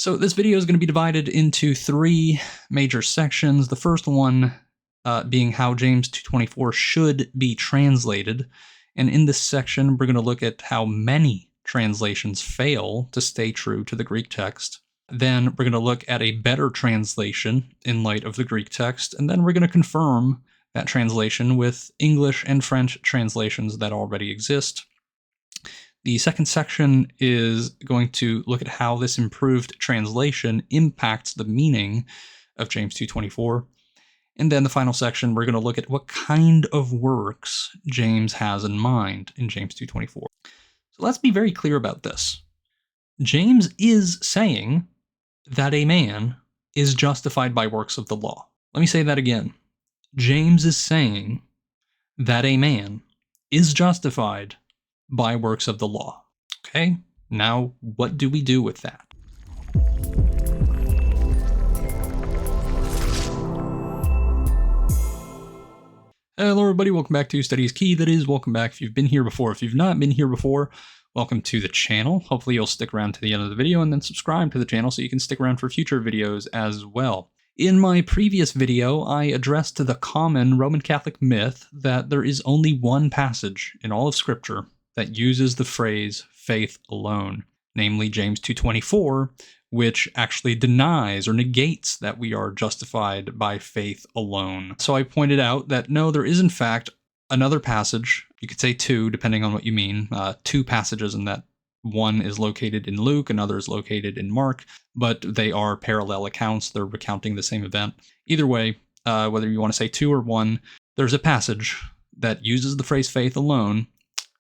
So this video is going to be divided into three major sections. The first one being how James 2:24 should be translated. And in this section, we're going to look at how many translations fail to stay true to the Greek text. Then we're going to look at a better translation in light of the Greek text. And then we're going to confirm that translation with English and French translations that already exist. The second section is going to look at how this improved translation impacts the meaning of James 2:24. And then the final section, we're going to look at what kind of works James has in mind in James 2:24. So let's be very clear about this. James is saying that a man is justified by works of the law. Let me say that again. James is saying that a man is justified by works of the law. Okay, now what do we do with that? Hello everybody, welcome back to Study is Key. That is, welcome back if you've been here before. If you've not been here before, welcome to the channel. Hopefully you'll stick around to the end of the video and then subscribe to the channel so you can stick around for future videos as well. In my previous video, I addressed the common Roman Catholic myth that there is only one passage in all of Scripture that uses the phrase faith alone, namely James 2:24, which actually denies or negates that we are justified by faith alone. So I pointed out that no, there is in fact another passage, you could say two, depending on what you mean, two passages in that one is located in Luke, another is located in Mark, but they are parallel accounts, they're recounting the same event. Either way, whether you want to say two or one, there's a passage that uses the phrase faith alone,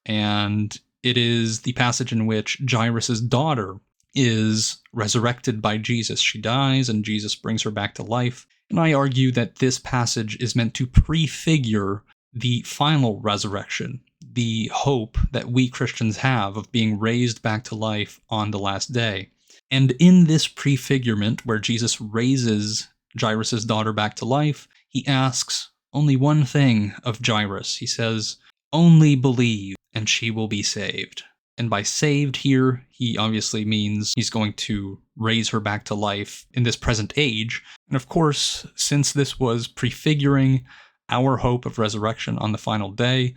and it is the passage in which Jairus' daughter is resurrected by Jesus. She dies and Jesus brings her back to life. And I argue that this passage is meant to prefigure the final resurrection, the hope that we Christians have of being raised back to life on the last day. And in this prefigurement, where Jesus raises Jairus' daughter back to life, he asks only one thing of Jairus. He says, "Only believe, and she will be saved." And by saved here, he obviously means he's going to raise her back to life in this present age. And of course, since this was prefiguring our hope of resurrection on the final day,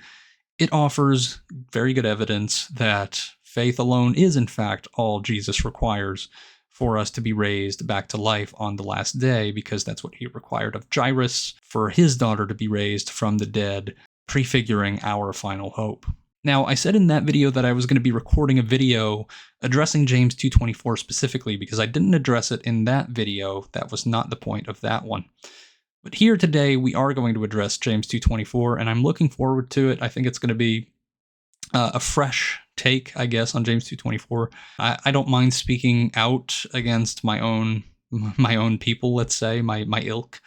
it offers very good evidence that faith alone is in fact all Jesus requires for us to be raised back to life on the last day, because that's what he required of Jairus for his daughter to be raised from the dead, prefiguring our final hope. Now, I said in that video that I was going to be recording a video addressing James 2:24 specifically because I didn't address it in that video. That was not the point of that one. But here today, we are going to address James 2:24, and I'm looking forward to it. I think it's going to be a fresh take, I guess, on James 2:24. I don't mind speaking out against my own people, let's say, my ilk,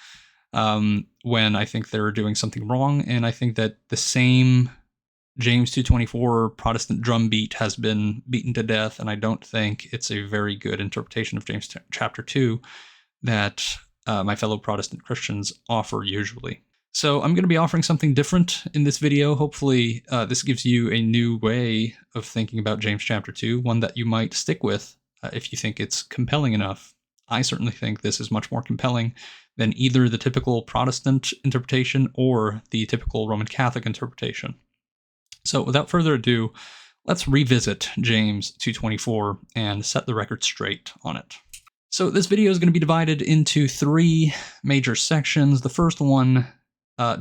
when I think they're doing something wrong, and I think that the same James 2:24 Protestant drumbeat has been beaten to death, and I don't think it's a very good interpretation of James chapter 2 that my fellow Protestant Christians offer usually. So I'm going to be offering something different in this video. Hopefully this gives you a new way of thinking about James chapter 2, one that you might stick with if you think it's compelling enough. I certainly think this is much more compelling than either the typical Protestant interpretation or the typical Roman Catholic interpretation. So without further ado, let's revisit James 2:24 and set the record straight on it. So this video is going to be divided into three major sections. The first one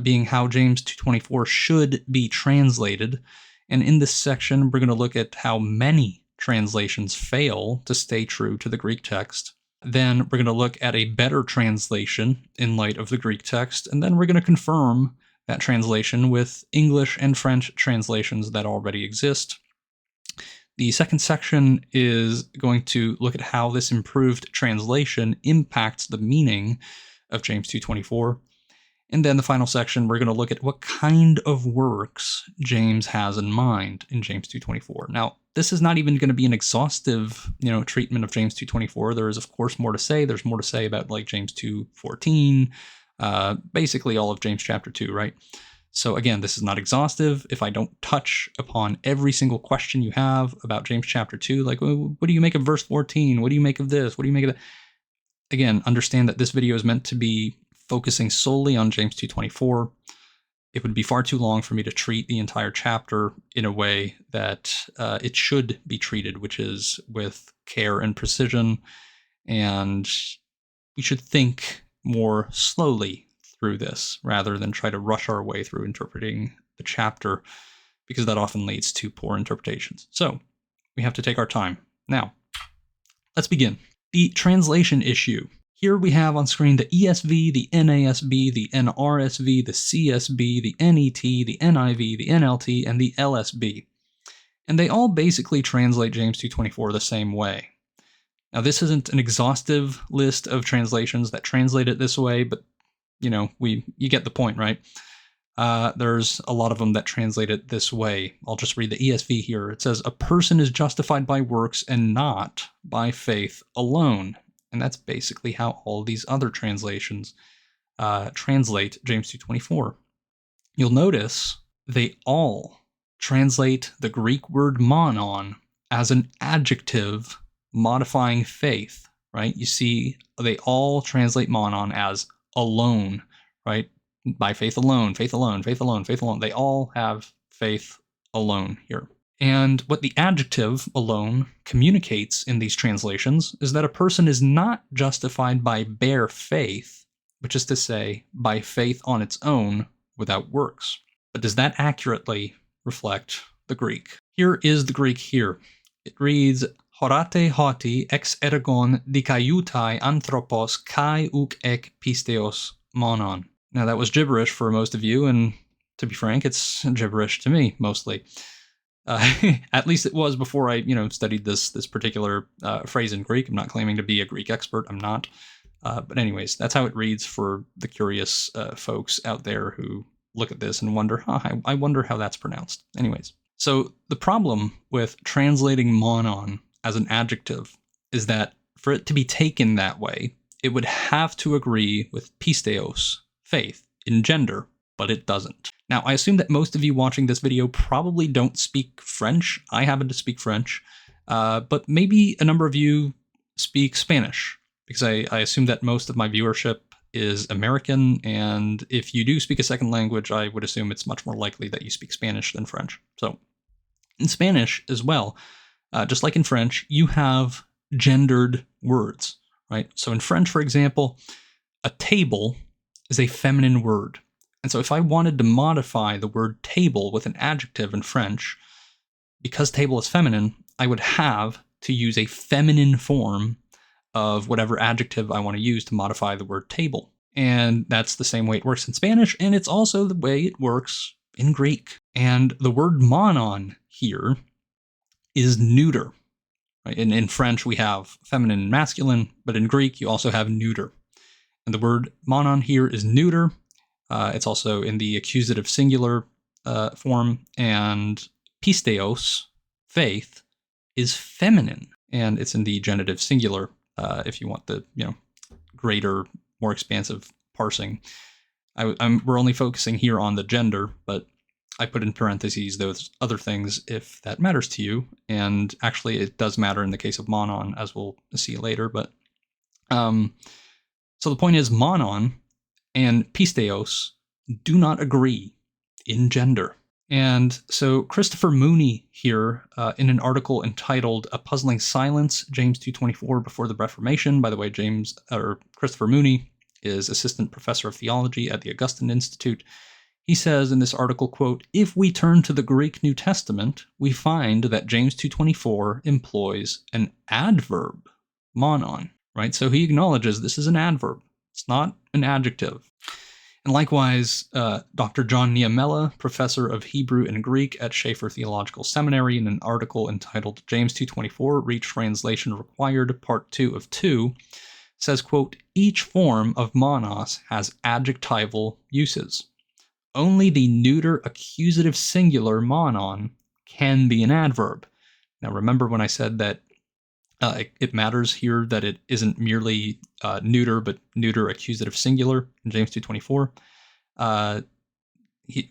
being how James 2:24 should be translated. And in this section, we're going to look at how many translations fail to stay true to the Greek text. Then we're going to look at a better translation in light of the Greek text. And then we're going to confirm that translation with English and French translations that already exist. The second section is going to look at how this improved translation impacts the meaning of James 2:24. And then the final section, we're going to look at what kind of works James has in mind in James 2:24. Now, this is not even going to be an exhaustive, treatment of James 2:24. There is, of course, more to say. There's more to say about like James 2:14, basically all of James chapter 2, right? So again, this is not exhaustive. If I don't touch upon every single question you have about James chapter 2, like, what do you make of verse 14? What do you make of this? What do you make of that? Again, understand that this video is meant to be focusing solely on James 2:24. It would be far too long for me to treat the entire chapter in a way that it should be treated, which is with care and precision, and we should think more slowly through this rather than try to rush our way through interpreting the chapter, because that often leads to poor interpretations. So we have to take our time. Now, let's begin. The translation issue. Here we have on screen the ESV, the NASB, the NRSV, the CSB, the NET, the NIV, the NLT, and the LSB. And they all basically translate James 2:24 the same way. Now, this isn't an exhaustive list of translations that translate it this way, but you get the point, right? There's a lot of them that translate it this way. I'll just read the ESV here. It says, "A person is justified by works and not by faith alone." And that's basically how all these other translations translate James 2:24. You'll notice they all translate the Greek word monon as an adjective modifying faith, right? You see, they all translate monon as alone, right? By faith alone, faith alone, faith alone, faith alone. They all have faith alone here. And what the adjective alone communicates in these translations is that a person is not justified by bare faith, which is to say, by faith on its own without works. But does that accurately reflect the Greek? Here is the Greek here. It reads, "Horate hoti ex ergon dikaiutai anthropos kai uk ek pisteos monon." Now that was gibberish for most of you, and to be frank, it's gibberish to me mostly. At least it was before I, studied this particular phrase in Greek. I'm not claiming to be a Greek expert. I'm not. But anyways, that's how it reads for the curious folks out there who look at this and wonder, I wonder how that's pronounced. Anyways, so the problem with translating monon as an adjective is that for it to be taken that way, it would have to agree with pisteos, faith, in gender, but it doesn't. Now, I assume that most of you watching this video probably don't speak French. I happen to speak French, but maybe a number of you speak Spanish, because I assume that most of my viewership is American, and if you do speak a second language, I would assume it's much more likely that you speak Spanish than French. So, in Spanish as well, just like in French, you have gendered words, right? So in French, for example, a table is a feminine word. And so if I wanted to modify the word table with an adjective in French, because table is feminine, I would have to use a feminine form of whatever adjective I want to use to modify the word table. And that's the same way it works in Spanish, and it's also the way it works in Greek. And the word monon here is neuter. Right? In French, we have feminine and masculine, but in Greek, you also have neuter. And the word monon here is neuter. It's also in the accusative singular form, and pisteos, faith, is feminine, and it's in the genitive singular if you want the greater, more expansive parsing. We're only focusing here on the gender, but I put in parentheses those other things if that matters to you, and actually it does matter in the case of monon, as we'll see later. But so the point is, monon and pisteos do not agree in gender. And so Christopher Mooney here, in an article entitled "A Puzzling Silence, James 2:24 Before the Reformation." By the way, Christopher Mooney is assistant professor of theology at the Augustine Institute. He says in this article, quote, "If we turn to the Greek New Testament, we find that James 2:24 employs an adverb, monon," right? So he acknowledges this is an adverb. It's not an adjective. And likewise, Dr. John Niemela, professor of Hebrew and Greek at Schaeffer Theological Seminary, in an article entitled "James 2:24, Retranslation Required, Part 2 of 2, says, quote, "Each form of monos has adjectival uses. Only the neuter accusative singular monon can be an adverb." Now remember when I said that it matters here that it isn't merely neuter, but neuter accusative singular in James 2:24.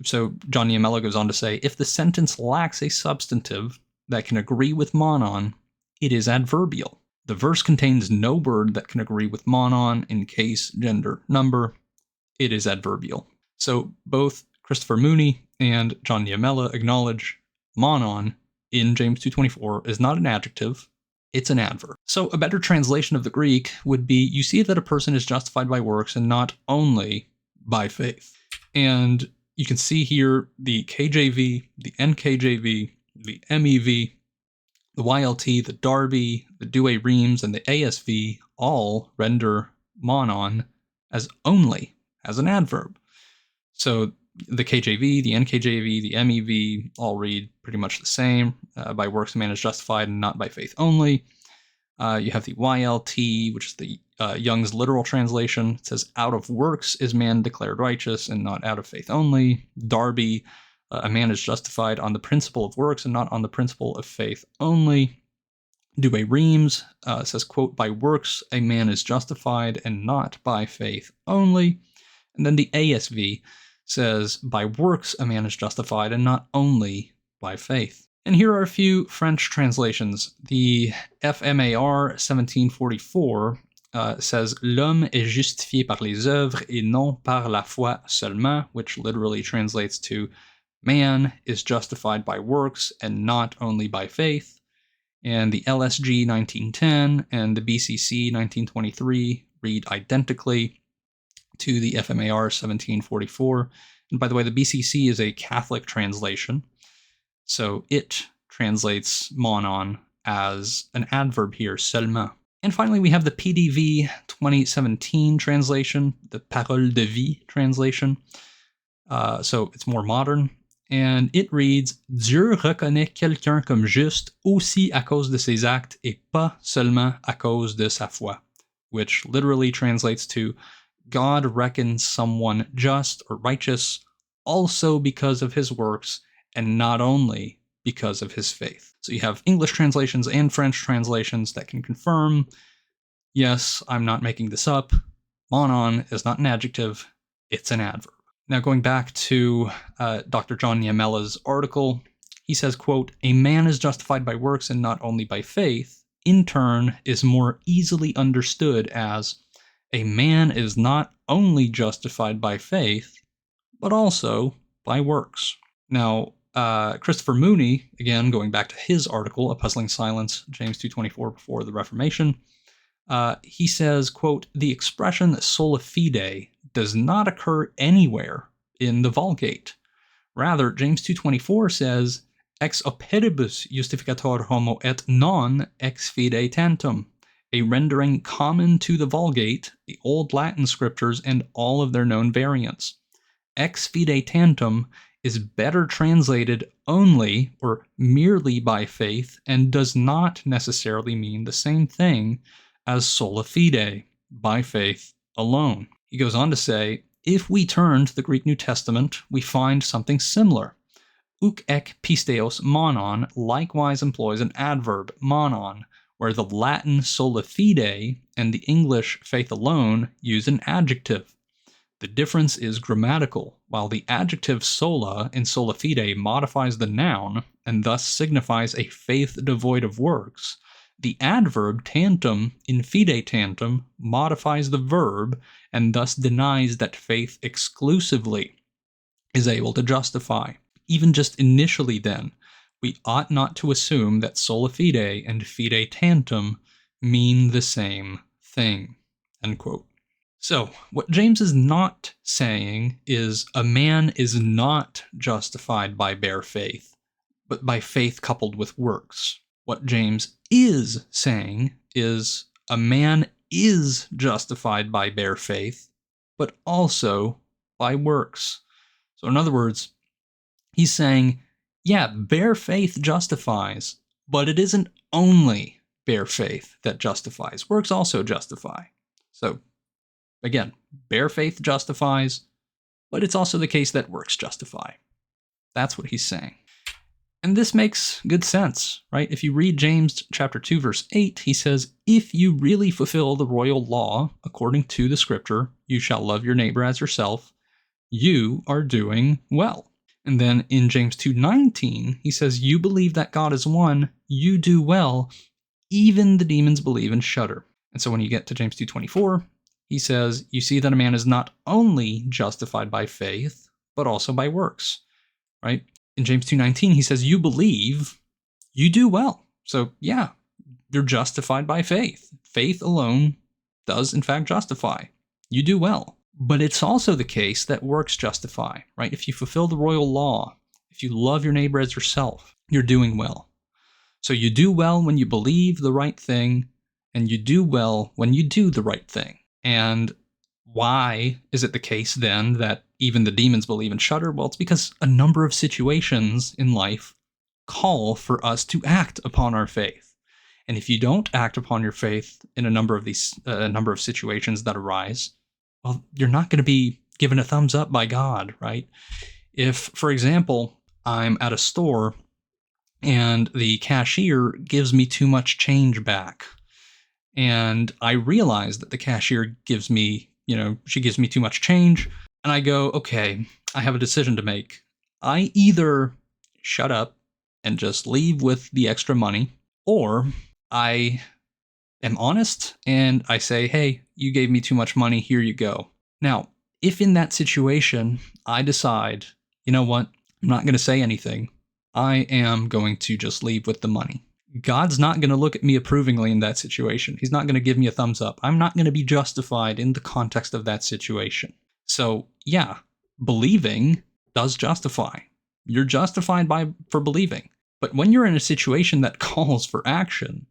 So John Niemela goes on to say, if the sentence lacks a substantive that can agree with monon, it is adverbial. The verse contains no word that can agree with monon in case, gender, number. It is adverbial. So both Christopher Mooney and John Niemela acknowledge monon in James 2:24 is not an adjective, it's an adverb. So a better translation of the Greek would be, you see that a person is justified by works and not only by faith. And you can see here the KJV, the NKJV, the MEV, the YLT, the Darby, the Douay Rheims, and the ASV all render monon as only, as an adverb. So the KJV, the NKJV, the MEV all read pretty much the same. By works a man is justified and not by faith only. You have the YLT, which is the Young's literal translation. It says, out of works is man declared righteous and not out of faith only. Darby, a man is justified on the principle of works and not on the principle of faith only. Douay Rheims says, quote, by works a man is justified and not by faith only. And then the ASV says, by works a man is justified and not only by faith. And here are a few French translations. The FMAR 1744 says, l'homme est justifié par les œuvres et non par la foi seulement, which literally translates to, man is justified by works and not only by faith. And the LSG 1910 and the BCC 1923 read identically to the FMAR 1744. And by the way, the BCC is a Catholic translation, so it translates monon as an adverb here, seulement. And finally, we have the PDV 2017 translation, the Parole de Vie translation. So it's more modern. And it reads, Dieu reconnaît quelqu'un comme juste aussi à cause de ses actes et pas seulement à cause de sa foi, which literally translates to, God reckons someone just or righteous also because of his works and not only because of his faith. So you have English translations and French translations that can confirm, yes, I'm not making this up, monon is not an adjective, it's an adverb. Now going back to Dr. John Niemela's article, he says, quote, a man is justified by works and not only by faith, in turn is more easily understood as, a man is not only justified by faith, but also by works. Now, Christopher Mooney, again, going back to his article, A Puzzling Silence, James 2:24 before the Reformation, he says, quote, the expression sola fide does not occur anywhere in the Vulgate. Rather, James 2:24 says, ex operibus justificator homo et non ex fide tantum, a rendering common to the Vulgate, the Old Latin scriptures, and all of their known variants. Ex fide tantum is better translated only or merely by faith and does not necessarily mean the same thing as sola fide, by faith alone. He goes on to say, if we turn to the Greek New Testament, we find something similar. Uk ek pisteos monon likewise employs an adverb, monon, where the Latin sola fide and the English faith alone use an adjective. The difference is grammatical. While the adjective sola in sola fide modifies the noun and thus signifies a faith devoid of works, the adverb tantum in fide tantum modifies the verb and thus denies that faith exclusively is able to justify. Even just initially then, we ought not to assume that sola fide and fide tantum mean the same thing. End quote. So, what James is not saying is a man is not justified by bare faith, but by faith coupled with works. What James is saying is a man is justified by bare faith, but also by works. So in other words, he's saying, yeah, bare faith justifies, but it isn't only bare faith that justifies. Works also justify. So again, bare faith justifies, but it's also the case that works justify. That's what he's saying. And this makes good sense, right? If you read James chapter 2, verse 8, he says, if you really fulfill the royal law according to the scripture, you shall love your neighbor as yourself, you are doing well. And then in James 2:19, he says, you believe that God is one, you do well, even the demons believe and shudder. And so when you get to James 2:24, he says, you see that a man is not only justified by faith, but also by works, right? In James 2:19, he says, you believe, you do well. So yeah, you're justified by faith. Faith alone does in fact justify. You do well. But it's also the case that works justify, right? If you fulfill the royal law, if you love your neighbor as yourself, you're doing well. So you do well when you believe the right thing, and you do well when you do the right thing. And why is it the case then that even the demons believe and shudder? Well, it's because a number of situations in life call for us to act upon our faith. And if you don't act upon your faith in a number of situations that arise, well, you're not going to be given a thumbs up by God, right? If, for example, I'm at a store and the cashier gives me too much change back, and I realize that the cashier gives me, she gives me too much change, and I go, okay, I have a decision to make. I either shut up and just leave with the extra money, or I am honest and I say, hey, you gave me too much money, here you go. Now, if in that situation I decide, you know what, I'm not going to say anything, I am going to just leave with the money, God's not going to look at me approvingly in that situation. He's not going to give me a thumbs up. I'm not going to be justified in the context of that situation. So yeah, believing does justify. You're justified for believing. But when you're in a situation that calls for action,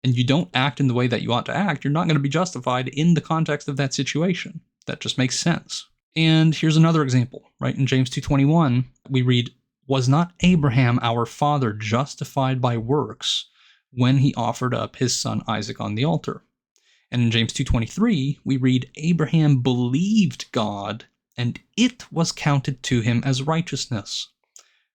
and you don't act in the way that you ought to act, you're not going to be justified in the context of that situation. That just makes sense. And here's another example, right? In James 2:21, we read, was not Abraham our father justified by works when he offered up his son Isaac on the altar? And in James 2:23, we read, Abraham believed God, and it was counted to him as righteousness.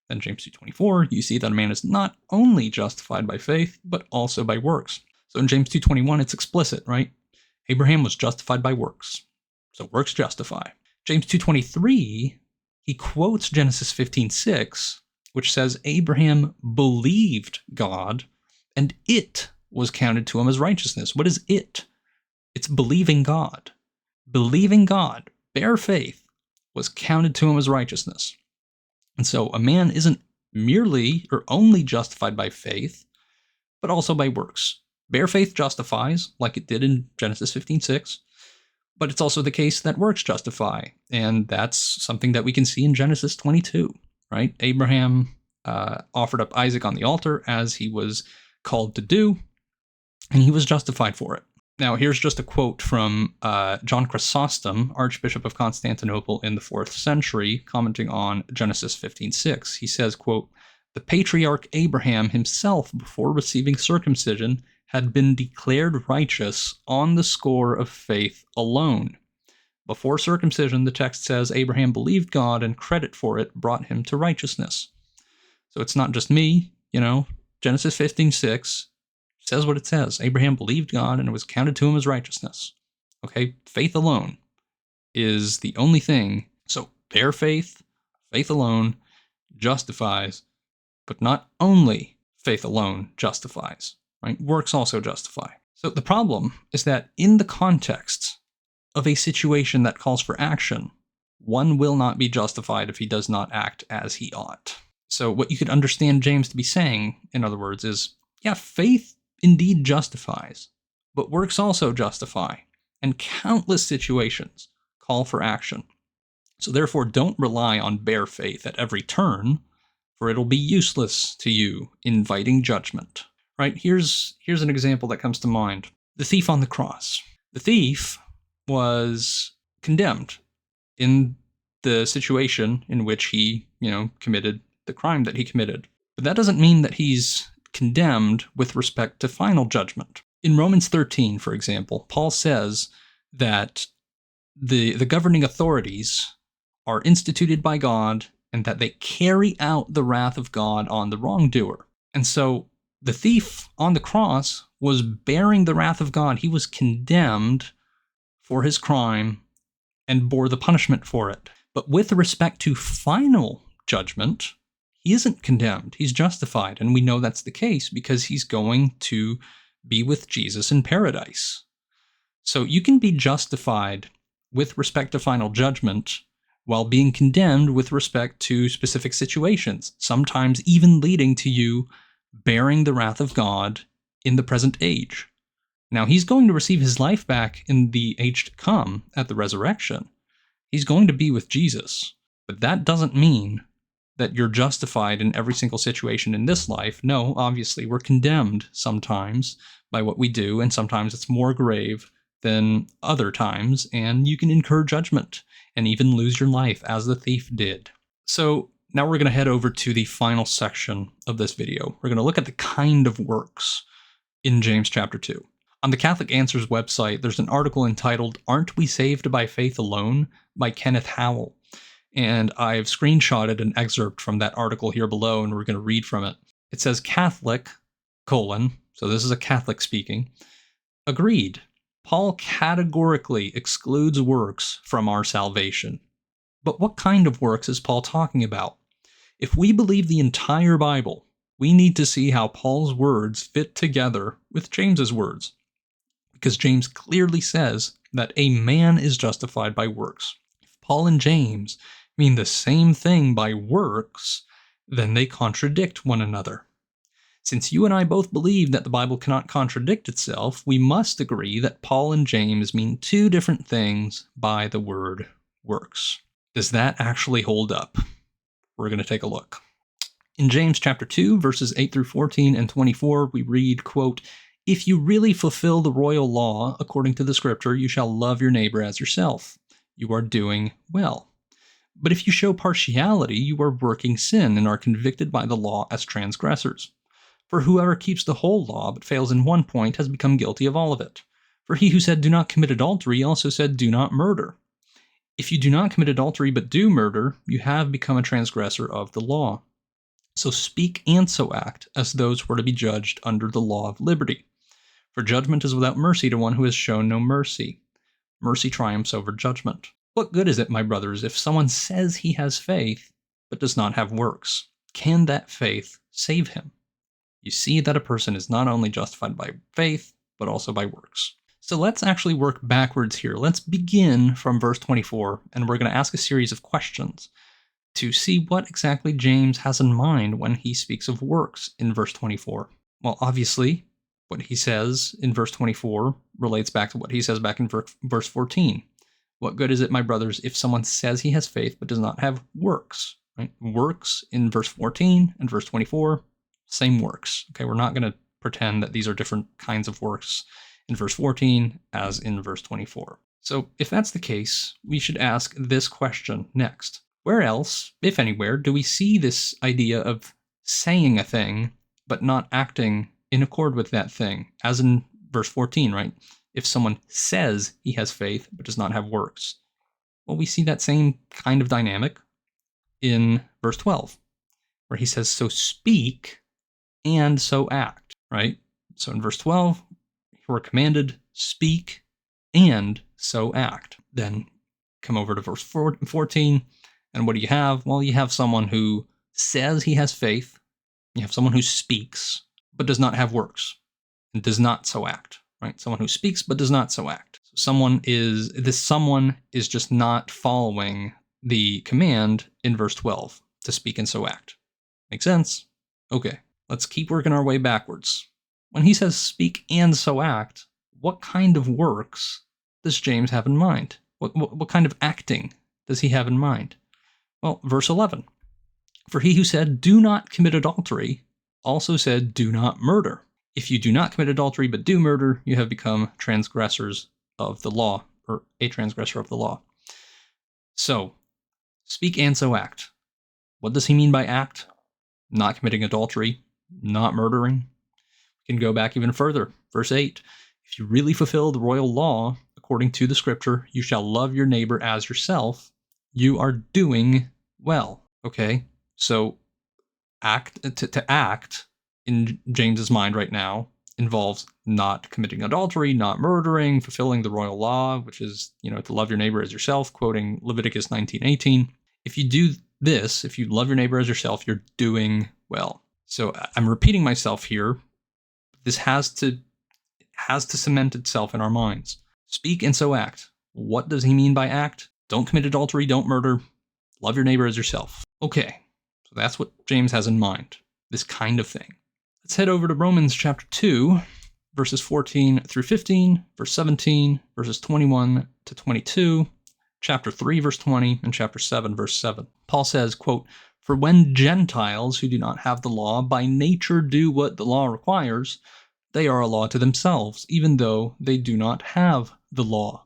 Then James 2:24, you see that a man is not only justified by faith, but also by works. So in James 2:21, it's explicit, right? Abraham was justified by works. So works justify. James 2:23, he quotes Genesis 15:6, which says Abraham believed God, and it was counted to him as righteousness. What is it? It's believing God. Believing God, bare faith, was counted to him as righteousness. And so a man isn't merely or only justified by faith, but also by works. Bare faith justifies, like it did in Genesis 15:6, but it's also the case that works justify. And that's something that we can see in Genesis 22, right? Abraham offered up Isaac on the altar as he was called to do, and he was justified for it. Now, here's just a quote from John Chrysostom, Archbishop of Constantinople in the 4th century, commenting on Genesis 15:6. He says, quote, the patriarch Abraham himself, before receiving circumcision, had been declared righteous on the score of faith alone. Before circumcision, the text says Abraham believed God, and credit for it brought him to righteousness. So it's not just me, Genesis 15:6 says what it says. Abraham believed God, and it was counted to him as righteousness. Okay, faith alone is the only thing. So bare faith, faith alone, justifies, but not only faith alone justifies. Right? Works also justify. So the problem is that in the context of a situation that calls for action, one will not be justified if he does not act as he ought. So what you could understand James to be saying, in other words, is, yeah, faith indeed justifies, but works also justify, and countless situations call for action. So therefore, don't rely on bare faith at every turn, for it'll be useless to you, inviting judgment. Right, here's an example that comes to mind. The thief on the cross. The thief was condemned in the situation in which he, committed the crime that he committed. But that doesn't mean that he's condemned with respect to final judgment. In Romans 13, for example, Paul says that the governing authorities are instituted by God and that they carry out the wrath of God on the wrongdoer. And so the thief on the cross was bearing the wrath of God. He was condemned for his crime and bore the punishment for it. But with respect to final judgment, he isn't condemned. He's justified. And we know that's the case because he's going to be with Jesus in paradise. So you can be justified with respect to final judgment while being condemned with respect to specific situations, sometimes even leading to you bearing the wrath of God in the present age. Now, he's going to receive his life back in the age to come at the resurrection. He's going to be with Jesus. But that doesn't mean that you're justified in every single situation in this life. No, obviously, we're condemned sometimes by what we do, and sometimes it's more grave than other times, and you can incur judgment and even lose your life as the thief did. So now we're going to head over to the final section of this video. We're going to look at the kind of works in James chapter 2. On the Catholic Answers website, there's an article entitled, "Aren't We Saved by Faith Alone?" by Kenneth Howell. And I've screenshotted an excerpt from that article here below, and we're going to read from it. It says, Catholic, so this is a Catholic speaking, agreed. Paul categorically excludes works from our salvation. But what kind of works is Paul talking about? If we believe the entire Bible, we need to see how Paul's words fit together with James's words. Because James clearly says that a man is justified by works. If Paul and James mean the same thing by works, then they contradict one another. Since you and I both believe that the Bible cannot contradict itself, we must agree that Paul and James mean two different things by the word works. Does that actually hold up? We're going to take a look. In James chapter 2, verses 8 through 14 and 24, we read, quote, "If you really fulfill the royal law according to the scripture, you shall love your neighbor as yourself. You are doing well. But if you show partiality, you are working sin and are convicted by the law as transgressors. For whoever keeps the whole law but fails in one point has become guilty of all of it. For he who said, 'Do not commit adultery,' also said, 'Do not murder.' If you do not commit adultery but do murder, you have become a transgressor of the law. So speak and so act as those who are to be judged under the law of liberty. For judgment is without mercy to one who has shown no mercy. Mercy triumphs over judgment. What good is it, my brothers, if someone says he has faith but does not have works? Can that faith save him? You see that a person is not only justified by faith, but also by works." So let's actually work backwards here. Let's begin from verse 24, and we're going to ask a series of questions to see what exactly James has in mind when he speaks of works in verse 24. Well, obviously, what he says in verse 24 relates back to what he says back in verse 14. What good is it, my brothers, if someone says he has faith but does not have works? Right? Works in verse 14 and verse 24, same works. Okay, we're not going to pretend that these are different kinds of works in verse 14 as in verse 24. So if that's the case, we should ask this question next. Where else, if anywhere, do we see this idea of saying a thing but not acting in accord with that thing? As in verse 14, right? If someone says he has faith but does not have works. Well, we see that same kind of dynamic in verse 12, where he says, so speak and so act, right? So in verse 12, we're commanded, speak and so act. Then come over to verse 14, and what do you have? Well, you have someone who says he has faith, you have someone who speaks, but does not have works, and does not so act, right? Someone who speaks, but does not so act. So someone is just not following the command in verse 12 to speak and so act. Make sense? Okay, let's keep working our way backwards. When he says speak and so act, what kind of works does James have in mind? What kind of acting does he have in mind? Well, verse 11. For he who said, do not commit adultery, also said, do not murder. If you do not commit adultery but do murder, you have become transgressors of the law, or a transgressor of the law. So, speak and so act. What does he mean by act? Not committing adultery, not murdering. We can go back even further. Verse 8. If you really fulfill the royal law, according to the scripture, you shall love your neighbor as yourself. You are doing well. Okay, so to act in James's mind right now involves not committing adultery, not murdering, fulfilling the royal law, which is, to love your neighbor as yourself, quoting Leviticus 19:18. If you do this, if you love your neighbor as yourself, you're doing well. So I'm repeating myself here. This has to cement itself in our minds. Speak and so act. What does he mean by act? Don't commit adultery, don't murder, love your neighbor as yourself. Okay, so that's what James has in mind, this kind of thing. Let's head over to Romans chapter 2, verses 14 through 15, verse 17, verses 21 to 22, chapter 3, verse 20, and chapter 7, verse 7. Paul says, quote, "For when Gentiles who do not have the law by nature do what the law requires, they are a law to themselves, even though they do not have the law.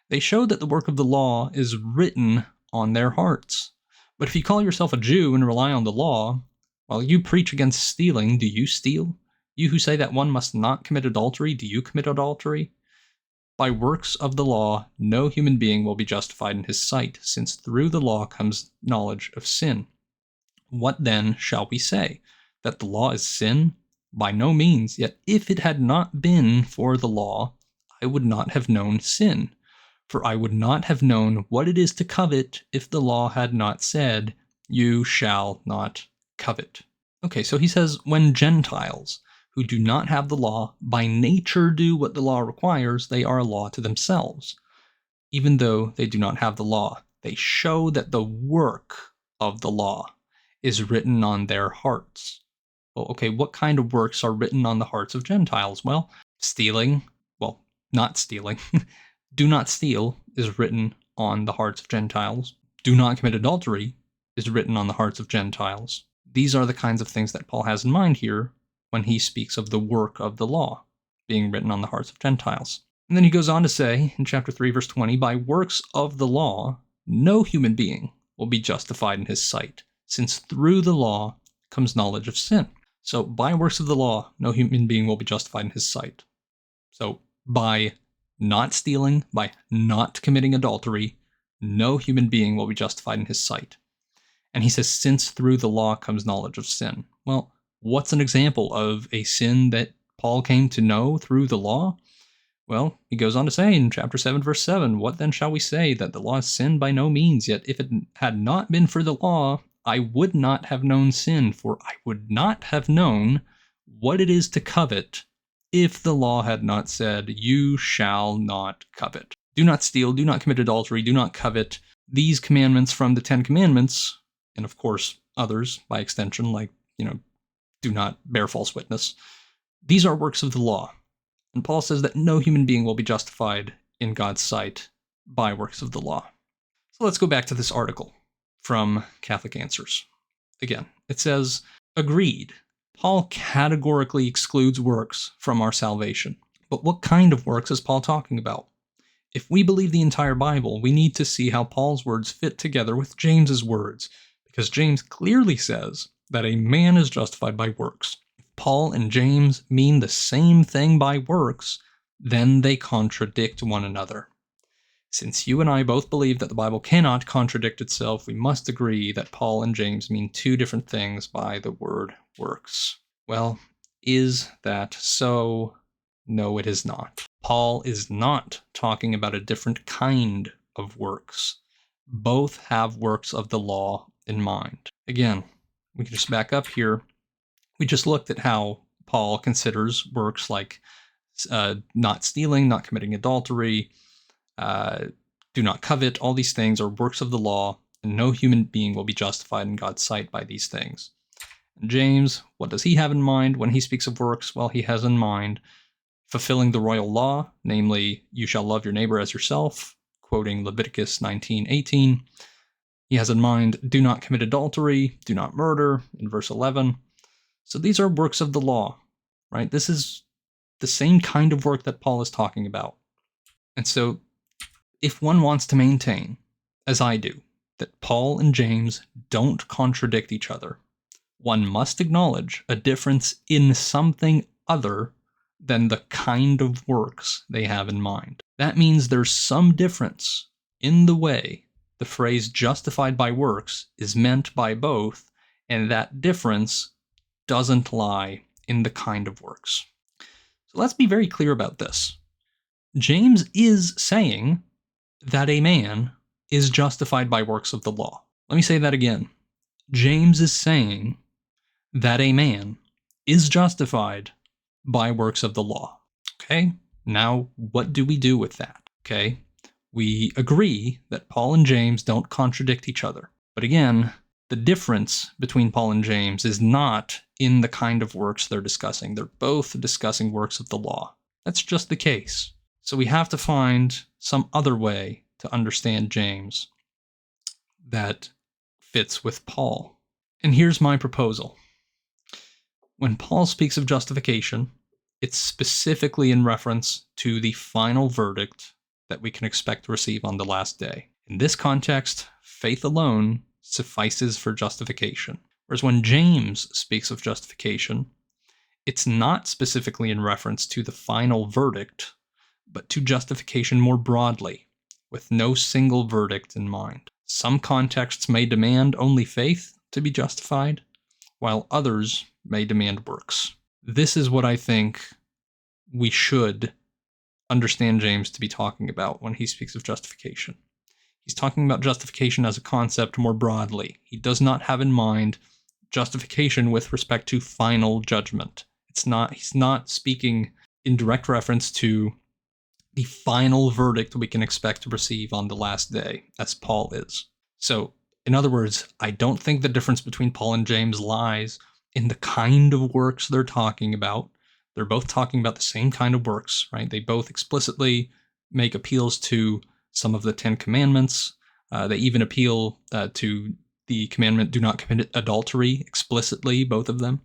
They show that the work of the law is written on their hearts. But if you call yourself a Jew and rely on the law, while you preach against stealing, do you steal? You who say that one must not commit adultery, do you commit adultery? By works of the law, no human being will be justified in his sight, since through the law comes knowledge of sin. What then shall we say? That the law is sin? By no means, yet if it had not been for the law, I would not have known sin. For I would not have known what it is to covet if the law had not said, 'You shall not covet.'" Okay, so he says, when Gentiles who do not have the law by nature do what the law requires, they are a law to themselves. Even though they do not have the law, they show that the work of the law is written on their hearts. Well, okay, what kind of works are written on the hearts of Gentiles? Well, stealing, not stealing. Do not steal is written on the hearts of Gentiles. Do not commit adultery is written on the hearts of Gentiles. These are the kinds of things that Paul has in mind here when he speaks of the work of the law being written on the hearts of Gentiles. And then he goes on to say in chapter 3, verse 20, "By works of the law, no human being will be justified in his sight, since through the law comes knowledge of sin." So by works of the law, no human being will be justified in his sight. So by not stealing, by not committing adultery, no human being will be justified in his sight. And he says, since through the law comes knowledge of sin. Well, what's an example of a sin that Paul came to know through the law? Well, he goes on to say in chapter 7, verse 7, "What then shall we say? That the law is sin? By no means. Yet if it had not been for the law, I would not have known sin, for I would not have known what it is to covet if the law had not said, 'You shall not covet.'" Do not steal, do not commit adultery, do not covet. These commandments from the 10 Commandments, and of course others by extension, like, do not bear false witness. These are works of the law. And Paul says that no human being will be justified in God's sight by works of the law. So let's go back to this article from Catholic Answers. Again, it says, "Agreed. Paul categorically excludes works from our salvation. But what kind of works is Paul talking about? If we believe the entire Bible, we need to see how Paul's words fit together with James's words, because James clearly says that a man is justified by works. If Paul and James mean the same thing by works, then they contradict one another. Since you and I both believe that the Bible cannot contradict itself, we must agree that Paul and James mean two different things by the word works." Well, is that so? No, it is not. Paul is not talking about a different kind of works. Both have works of the law in mind. Again, we can just back up here. We just looked at how Paul considers works like not stealing, not committing adultery, do not covet. All these things are works of the law, and no human being will be justified in God's sight by these things. And James, what does he have in mind when he speaks of works? Well, he has in mind fulfilling the royal law, namely, "You shall love your neighbor as yourself," quoting Leviticus 19:18. He has in mind, "Do not commit adultery, do not murder," in verse 11. So these are works of the law, right? This is the same kind of work that Paul is talking about. And so if one wants to maintain, as I do, that Paul and James don't contradict each other, one must acknowledge a difference in something other than the kind of works they have in mind. That means there's some difference in the way the phrase "justified by works" is meant by both, and that difference doesn't lie in the kind of works. So let's be very clear about this. James is saying that a man is justified by works of the law. Let me say that again. James is saying that a man is justified by works of the law. Okay, now what do we do with that? Okay, we agree that Paul and James don't contradict each other. But again, the difference between Paul and James is not in the kind of works they're discussing. They're both discussing works of the law. That's just the case. So we have to find some other way to understand James that fits with Paul. And here's my proposal. When Paul speaks of justification, it's specifically in reference to the final verdict that we can expect to receive on the last day. In this context, faith alone suffices for justification. Whereas when James speaks of justification, it's not specifically in reference to the final verdict, but to justification more broadly, with no single verdict in mind. Some contexts may demand only faith to be justified, while others may demand works. This is what I think we should understand James to be talking about when he speaks of justification. He's talking about justification as a concept more broadly. He does not have in mind justification with respect to final judgment. He's not speaking in direct reference to the final verdict we can expect to receive on the last day, as Paul is. So, in other words, I don't think the difference between Paul and James lies in the kind of works they're talking about. They're both talking about the same kind of works, right? They both explicitly make appeals to some of the 10 commandments. They even appeal to the commandment, do not commit adultery, explicitly, both of them.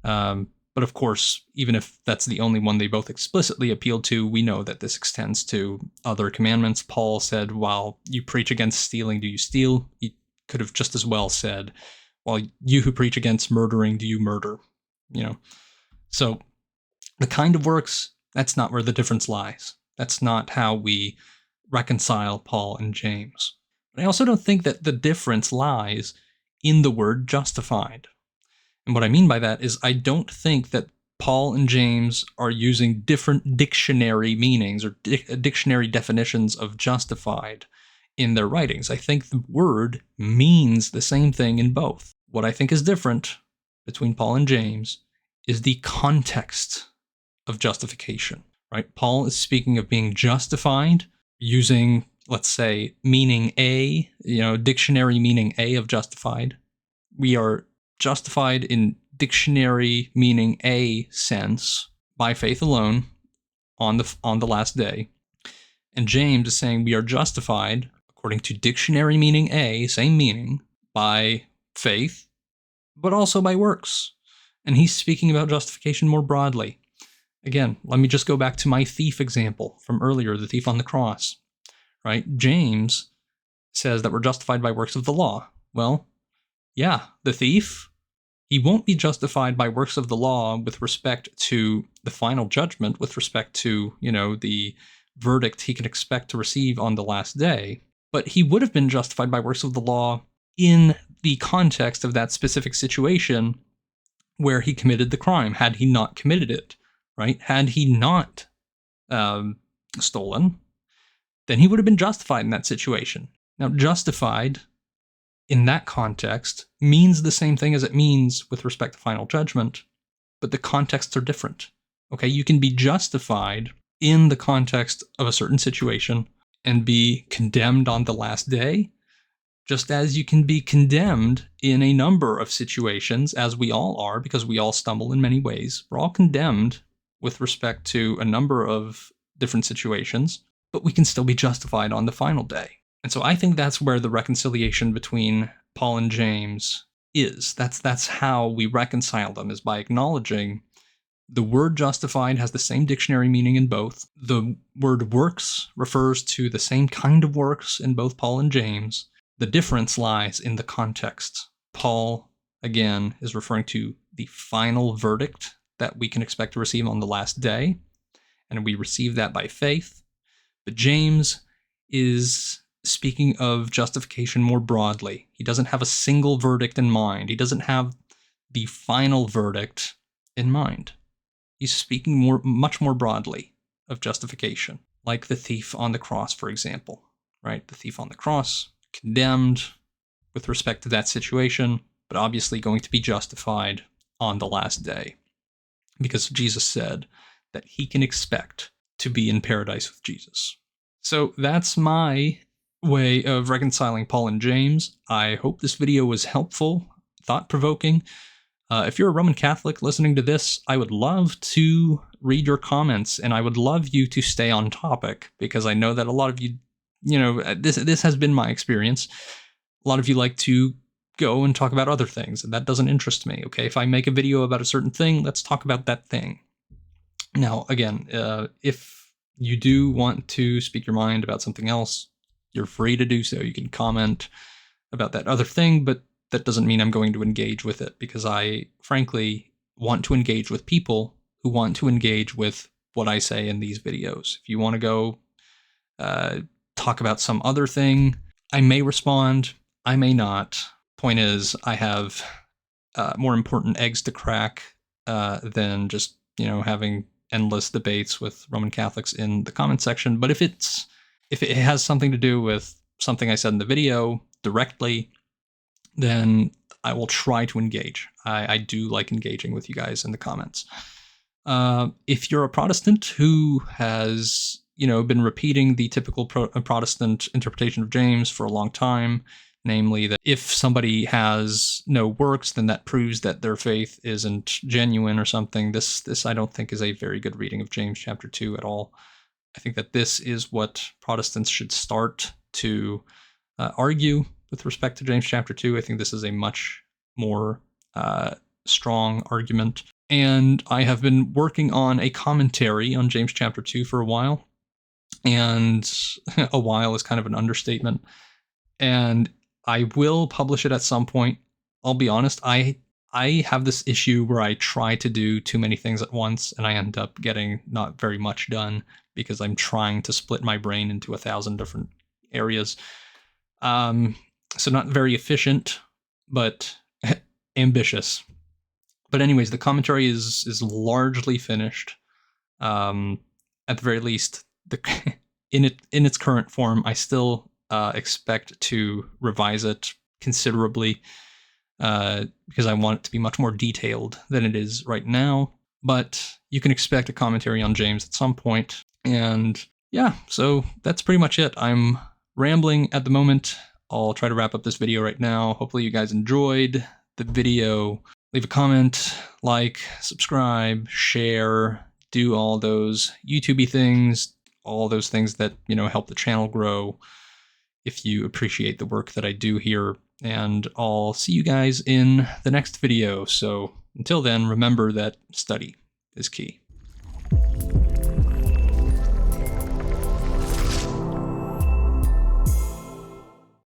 But of course, even if that's the only one they both explicitly appeal to, we know that this extends to other commandments. Paul said, while you preach against stealing, do you steal? He could have just as well said, while you who preach against murdering, do you murder? So the kind of works, that's not where the difference lies. That's not how we reconcile Paul and James. But I also don't think that the difference lies in the word justified. And what I mean by that is I don't think that Paul and James are using different dictionary meanings or dictionary definitions of justified in their writings. I think the word means the same thing in both. What I think is different between Paul and James is the context of justification, right? Paul is speaking of being justified using, let's say, meaning A, dictionary meaning A of justified. We are justified in dictionary meaning A sense by faith alone on the last day. And James is saying we are justified according to dictionary meaning A, same meaning, by faith, but also by works. And he's speaking about justification more broadly. Again, let me just go back to my thief example from earlier, the thief on the cross, right? James says that we're justified by works of the law. Well, yeah, the thief, he won't be justified by works of the law with respect to the final judgment, with respect to, the verdict he can expect to receive on the last day. But he would have been justified by works of the law in the context of that specific situation where he committed the crime, had he not committed it, right? Had he not stolen, then he would have been justified in that situation. Now, justified in that context means the same thing as it means with respect to final judgment, but the contexts are different. Okay, you can be justified in the context of a certain situation and be condemned on the last day, just as you can be condemned in a number of situations, as we all are, because we all stumble in many ways. We're all condemned with respect to a number of different situations, but we can still be justified on the final day. And so I think that's where the reconciliation between Paul and James is. That's how we reconcile them, is by acknowledging the word justified has the same dictionary meaning in both. The word works refers to the same kind of works in both Paul and James. The difference lies in the context. Paul, again, is referring to the final verdict that we can expect to receive on the last day, and we receive that by faith. But James is speaking of justification more broadly. He doesn't have a single verdict in mind. He doesn't have the final verdict in mind. He's speaking much more broadly of justification, like the thief on the cross, for example, right? The thief on the cross, condemned with respect to that situation, but obviously going to be justified on the last day, because Jesus said that he can expect to be in paradise with Jesus. So that's my way of reconciling Paul and James. I hope this video was helpful, thought-provoking. If you're a Roman Catholic listening to this, I would love to read your comments, and I would love you to stay on topic, because I know that a lot of you, this has been my experience. A lot of you like to go and talk about other things, and that doesn't interest me, okay? If I make a video about a certain thing, let's talk about that thing. Now, again, if you do want to speak your mind about something else, you're free to do so. You can comment about that other thing, but that doesn't mean I'm going to engage with it, because I, frankly, want to engage with people who want to engage with what I say in these videos. If you want to go talk about some other thing, I may respond, I may not. Point is, I have more important eggs to crack than just, having endless debates with Roman Catholics in the comment section. But if it has something to do with something I said in the video directly, then I will try to engage. I do like engaging with you guys in the comments. If you're a Protestant who has, been repeating the typical Protestant interpretation of James for a long time, namely that if somebody has no works, then that proves that their faith isn't genuine or something, this I don't think is a very good reading of James chapter 2 at all. I think that this is what Protestants should start to argue with respect to James chapter 2. I think this is a much more strong argument. And I have been working on a commentary on James chapter 2 for a while. And a while is kind of an understatement. And I will publish it at some point. I'll be honest, I have this issue where I try to do too many things at once, and I end up getting not very much done, because I'm trying to split my brain into 1,000 different areas. So not very efficient, but ambitious. But anyways, the commentary is largely finished. At the very least, in its current form, I still expect to revise it considerably, because I want it to be much more detailed than it is right now. But you can expect a commentary on James at some point. And yeah, so that's pretty much it. I'm rambling at the moment. I'll try to wrap up this video right now. Hopefully you guys enjoyed the video. Leave a comment, like, subscribe, share, do all those YouTube-y things, all those things that, help the channel grow, if you appreciate the work that I do here. And I'll see you guys in the next video. So until then, remember that study is key.